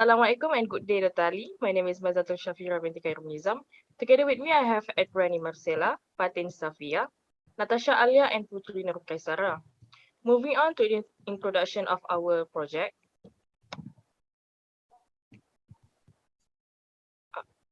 Assalamualaikum and good day, Dr. Ali. My name is Mazatul Shafira binti Khairul Nizam. Together with me, I have Edwani Marcela, Fatin Safia, Natasha Alia, and Putri Nur Kaisara. Moving on to the introduction of our project.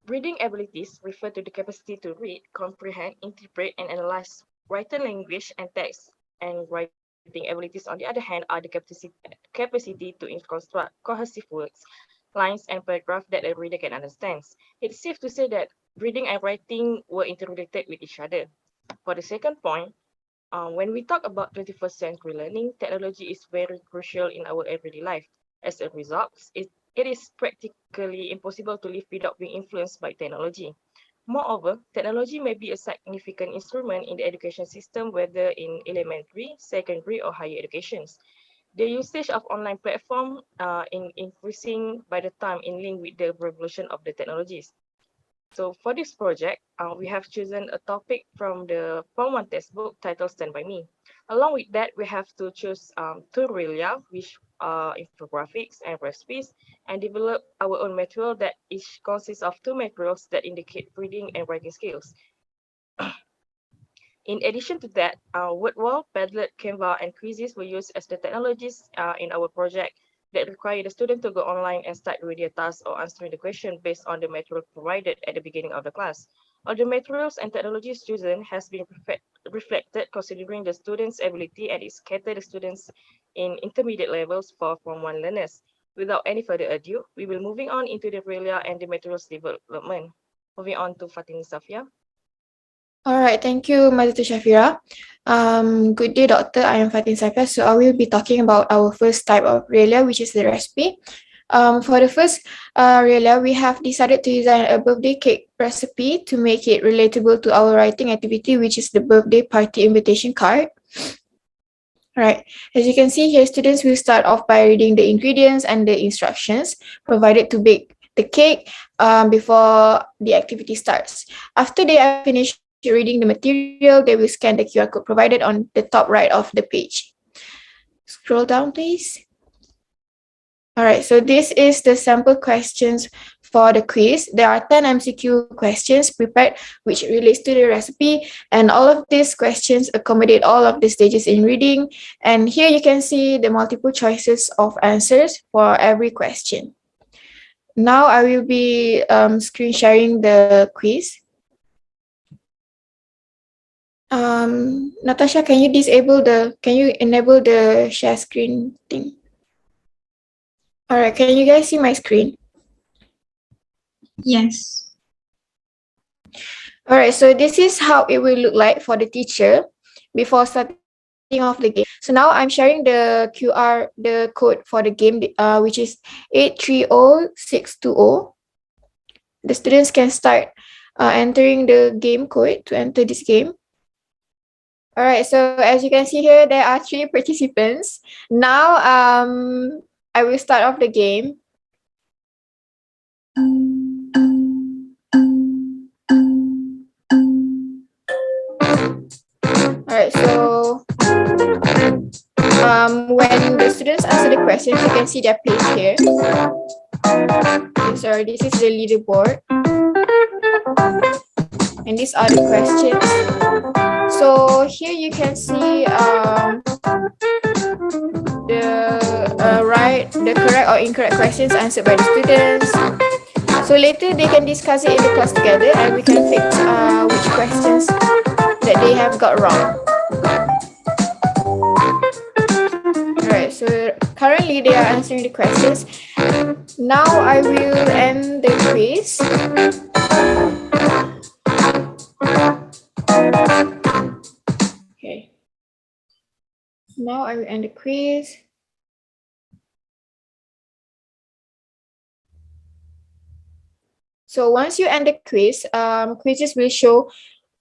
Reading abilities refer to the capacity to read, comprehend, interpret, and analyze written language and text. And writing abilities, on the other hand, are the capacity to construct cohesive words, lines, and paragraphs that a reader can understand. It's safe to say that reading and writing were interrelated with each other. For the second point, when we talk about 21st century learning, technology is very crucial in our everyday life. As a result, it is practically impossible to live without being influenced by technology. Moreover, technology may be a significant instrument in the education system, whether in elementary, secondary, or higher educations. The usage of online platform in increasing by the time in link with the revolution of the technologies. So for this project, we have chosen a topic from the Form 1 textbook titled Stand By Me. Along with that, we have to choose two REALIA, which are infographics and recipes, and develop our own material that each consists of two materials that indicate reading and writing skills. In addition to that, word wall, Padlet, Canva, and quizzes were used as the technologies in our project that require the student to go online and start with their task or answering the question based on the material provided at the beginning of the class. All the materials and technologies chosen has been reflected considering the students' ability and is catered the students in intermediate levels for Form 1 learners. Without any further ado, we will moving on into the REALIA and the materials development. Moving on to Fatin Safia. All right, thank you, Madatu Shafira. Good day, doctor. I am Fatin Saifah. So I will be talking about our first type of REALIA, which is the recipe. For the first REALIA, we have decided to design a birthday cake recipe to make it relatable to our writing activity, which is the birthday party invitation card. Right. As you can see here, students will start off by reading the ingredients and the instructions provided to bake the cake before the activity starts. After they are finished reading the material, they will scan the QR code provided on the top right of the page. Scroll down, please. All right, so this is the sample questions for the quiz. There are 10 MCQ questions prepared which relates to the recipe, and all of these questions accommodate all of the stages in reading. And here you can see the multiple choices of answers for every question. Now I will be screen sharing the quiz. Natasha, can you enable the share screen thing? All right, can you guys see my screen? Yes. All right, so this is how it will look like for the teacher before starting off the game. So now I'm sharing the the code for the game, which is 830620. The students can start entering the game code to enter this game. All right, so as you can see here, there are 3 participants. Now, I will start off the game. All right, so when the students answer the questions, you can see their page here. Sorry, this is the leaderboard. And these are the questions. So here you can see the correct or incorrect questions answered by the students. So later they can discuss it in the class together and we can fix which questions that they have got wrong. Alright, so currently they are answering the questions. Now I will end the quiz. Okay. Now I will end the quiz. So once you end the quiz, quizzes will show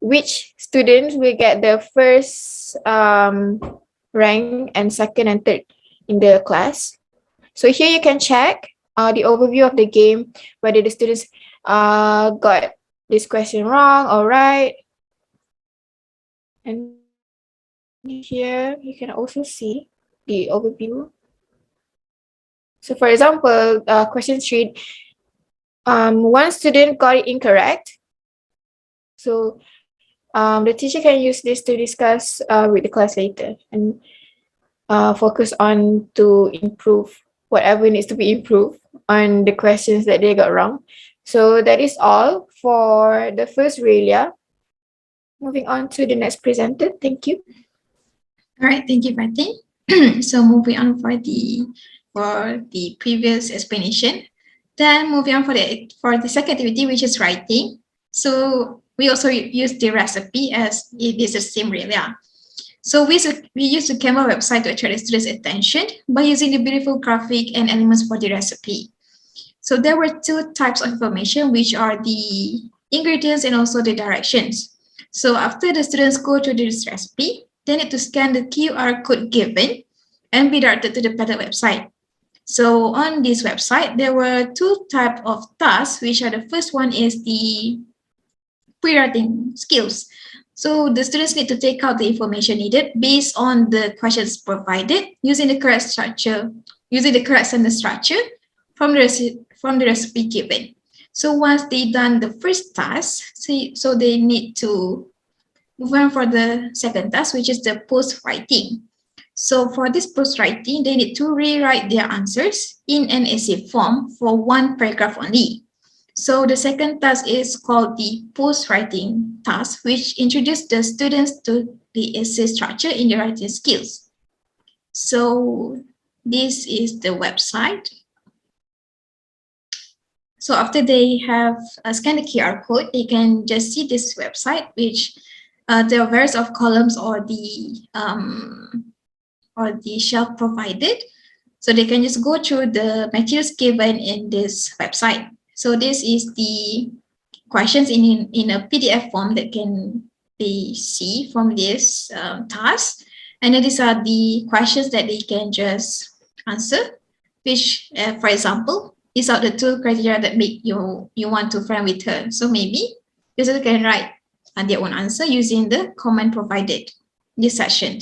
which students will get the first rank and second and third in the class. So here you can check the overview of the game, whether the students got this question wrong or right. And here you can also see the overview. So for example, question 3, one student got it incorrect. So the teacher can use this to discuss with the class later and focus on to improve whatever needs to be improved on the questions that they got wrong. So that is all for the first REALIA. Moving on to the next presenter. Thank you. All right, thank you, Fatin. So moving on for the previous explanation. Then moving on for the second activity, which is writing. So we also use the recipe as it is the same REALIA. So we use the Canva website to attract the students' attention by using the beautiful graphic and elements for the recipe. So there were two types of information, which are the ingredients and also the directions. So after the students go through this recipe, they need to scan the QR code given and be directed to the better website. So on this website, there were two types of tasks, which are the first one is the pre-writing skills. So the students need to take out the information needed based on the questions provided using the correct structure, using the correct sentence structure from the recipe given. So once they done the first task, so they need to move on for the second task, which is the post-writing. So for this post-writing, they need to rewrite their answers in an essay form for one paragraph only. So the second task is called the post-writing task, which introduces the students to the essay structure in their writing skills. So this is the website. So after they have scanned the QR code, they can just see this website, which there are various of columns or the shelf provided. So they can just go through the materials given in this website. So this is the questions in a PDF form that can be see from this task. And then these are the questions that they can just answer, which, for example, these are the two criteria that make you want to friend with her. So maybe users can write their own answer using the comment provided in this session.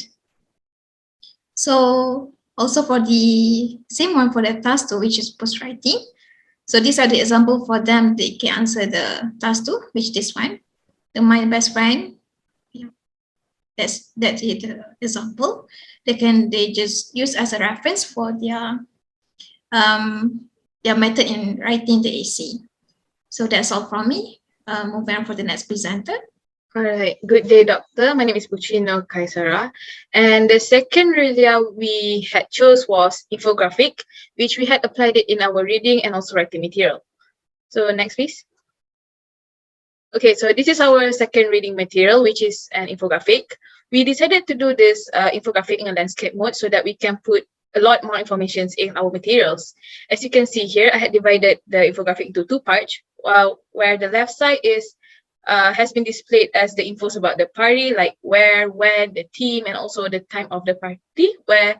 So also for the same one for the task 2, which is post writing. So these are the example for them. They can answer the task 2, which this one, my best friend. That's it, the example. They just use as a reference for their method in writing the essay. So that's all from me. Moving on for the next presenter. All right. Good day, doctor. My name is Puchino Kaisara. And the second REALIA we had chose was infographic, which we had applied it in our reading and also writing material. So next, please. Okay, so this is our second reading material, which is an infographic. We decided to do this infographic in a landscape mode so that we can put a lot more information in our materials. As you can see here, I had divided the infographic into two parts, where the left side has been displayed as the infos about the party, like where, when, the theme, and also the time of the party, where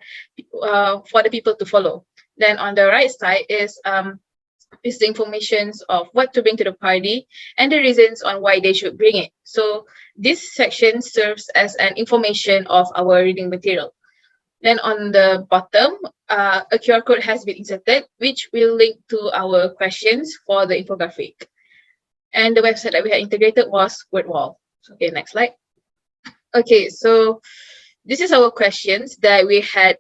for the people to follow. Then on the right side is the information of what to bring to the party and the reasons on why they should bring it. So this section serves as an information of our reading material. Then on the bottom, a QR code has been inserted, which will link to our questions for the infographic. And the website that we had integrated was WordWall. Okay, next slide. Okay, so this is our questions that we had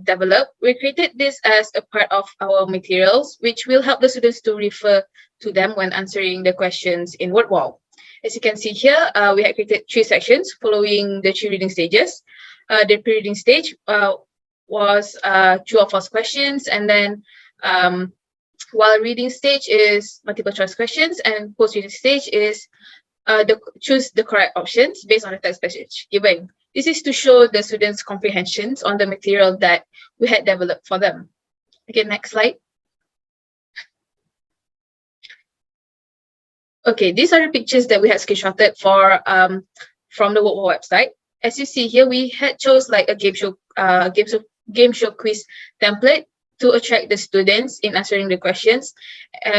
developed. We created this as a part of our materials, which will help the students to refer to them when answering the questions in WordWall. As you can see here, we had created 3 sections following the 3 reading stages. The pre-reading stage was true or false questions, and then while reading stage is multiple choice questions, and post-reading stage is choose the correct options based on the text passage given. This is to show the students' comprehensions on the material that we had developed for them. Okay, next slide. Okay, these are the pictures that we had screenshotted for from the WordWall website. As you see here, we had chose like a game show quiz template to attract the students in answering the questions,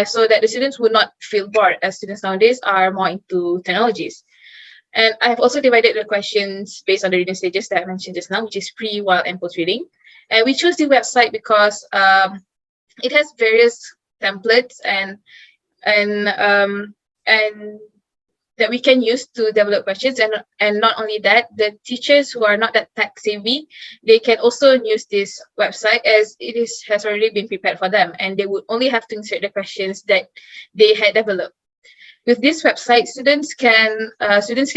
so that the students would not feel bored, as students nowadays are more into technologies. And I've also divided the questions based on the reading stages that I mentioned just now, which is pre, while, and post reading. And we chose the website because it has various templates and um, and that we can use to develop questions. And not only that, the teachers who are not that tech savvy, they can also use this website as it is has already been prepared for them, and they would only have to insert the questions that they had developed. With this website, students can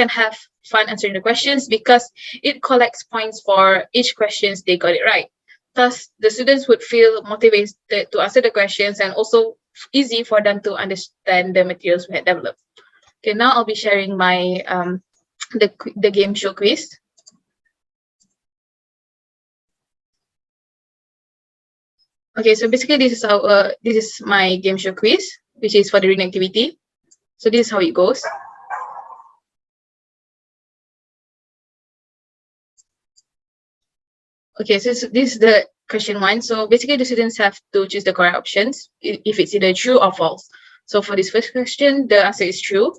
have fun answering the questions because it collects points for each questions they got it right. Thus, the students would feel motivated to answer the questions and also easy for them to understand the materials we had developed. Okay, now I'll be sharing my the game show quiz. Okay, so basically this is my game show quiz, which is for the reading activity. So this is how it goes. Okay, so this is the question one. So basically the students have to choose the correct options if it's either true or false. So for this first question, the answer is true.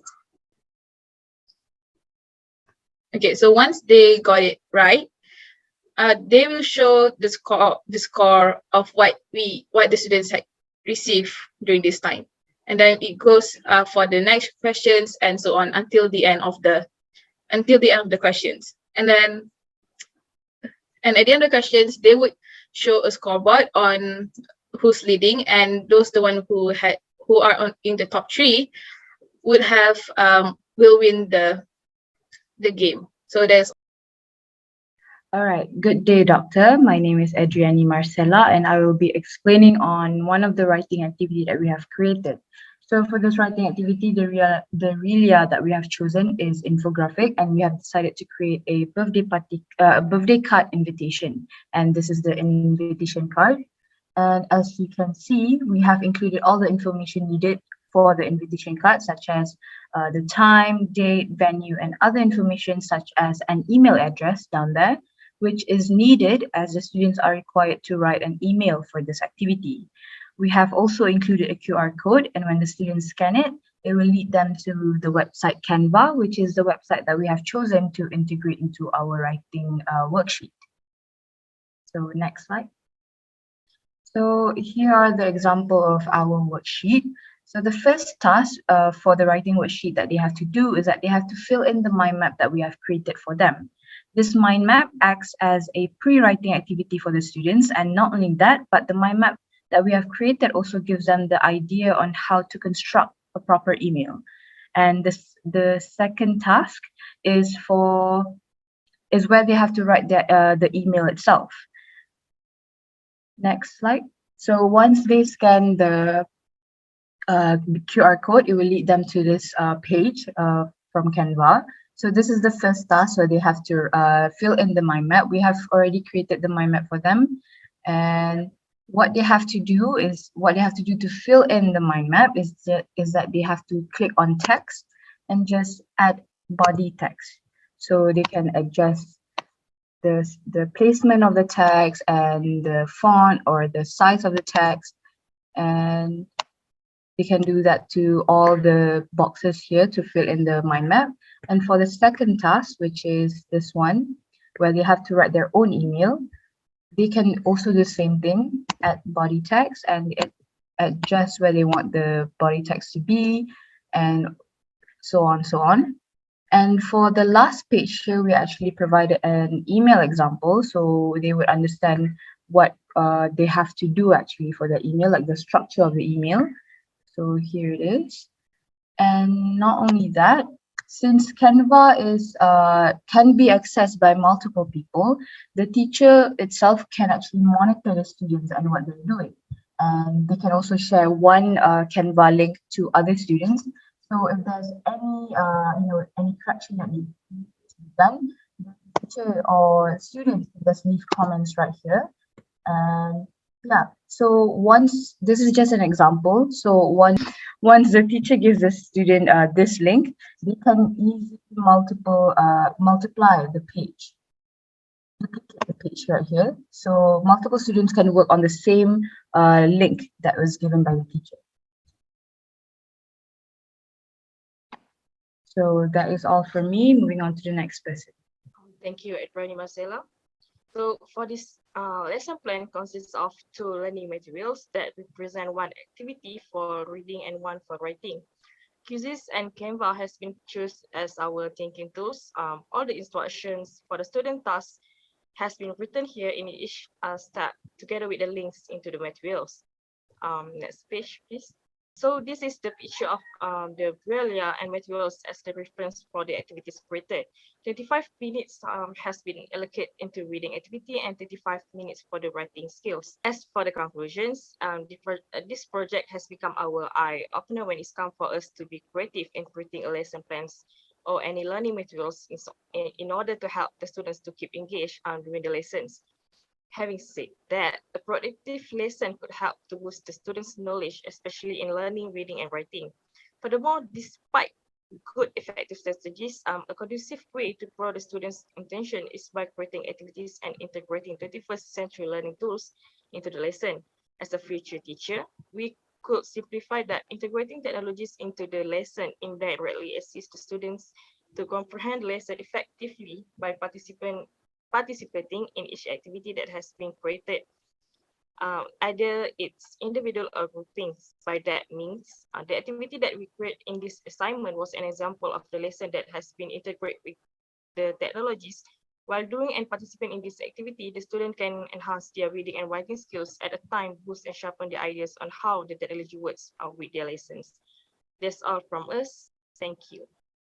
Okay, so once they got it right, they will show the score of what the students had received during this time, and then it goes for the next questions and so on until the end of the questions. And at the end of the questions, they would show a scoreboard on who's leading, and those the one who are in the top three would have will win the game. So there's All right, good day, Doctor. My name is Adriani Marcella, and I will be explaining on one of the writing activity that we have created. So for this writing activity, the REALIA that we have chosen is infographic, and we have decided to create a birthday card invitation. And this is the invitation card. And as you can see, we have included all the information needed for the invitation card, such as the time, date, venue, and other information such as an email address down there, which is needed as the students are required to write an email for this activity. We have also included a QR code, and when the students scan it, it will lead them to the website Canva, which is the website that we have chosen to integrate into our writing worksheet. So next slide. So here are the example of our worksheet. So the first task for the writing worksheet that they have to do is that they have to fill in the mind map that we have created for them. This mind map acts as a pre-writing activity for the students, and not only that, but the mind map that we have created also gives them the idea on how to construct a proper email. And the second task is where they have to write the email itself. Next slide. So once they scan the QR code, it will lead them to this page from Canva. So this is the first task where they have to fill in the mind map. We have already created the mind map for them. And what they have to do to fill in the mind map is that they have to click on text and just add body text. So they can adjust the placement of the text and the font or the size of the text, and they can do that to all the boxes here to fill in the mind map. And for the second task, which is this one, where they have to write their own email, they can also do the same thing, add body text and adjust where they want the body text to be, and so on, so on. And for the last page here, we actually provided an email example, so they would understand what they have to do actually for the email, like the structure of the email. So here it is. And not only that, since Canva can be accessed by multiple people, the teacher itself can actually monitor the students and what they're doing. And they can also share one Canva link to other students. So if there's any correction that needs to be done, the teacher or students can just leave comments right here. And yeah, so once this is just an example. So once the teacher gives the student this link, they can easily multiply the page. Duplicate the page right here. So multiple students can work on the same link that was given by the teacher. So that is all for me. Moving on to the next person. Thank you, Adriani Marcella. So for this lesson plan consists of 2 learning materials that represent 1 activity for reading and 1 for writing. Quizzes and Canva has been chosen as our thinking tools. All the instructions for the student tasks has been written here in each step together with the links into the materials. Next page, please. So this is the picture of the REALIA and materials as the reference for the activities created. 25 minutes has been allocated into reading activity and 35 minutes for the writing skills. As for the conclusions, this project has become our eye-opener when it's come for us to be creative in creating a lesson plans or any learning materials in order to help the students to keep engaged during the lessons. Having said that, a productive lesson could help to boost the students' knowledge, especially in learning, reading, and writing. Furthermore, despite good effective strategies, a conducive way to grow the students' intention is by creating activities and integrating 21st century learning tools into the lesson. As a future teacher, we could simplify that integrating technologies into the lesson indirectly assists the students to comprehend lesson effectively by participating in each activity that has been created, either it's individual or groupings. By that means, the activity that we create in this assignment was an example of the lesson that has been integrated with the technologies. While doing and participating in this activity, the student can enhance their reading and writing skills at a time, boost and sharpen the ideas on how the technology works with their lessons. That's all from us. Thank you.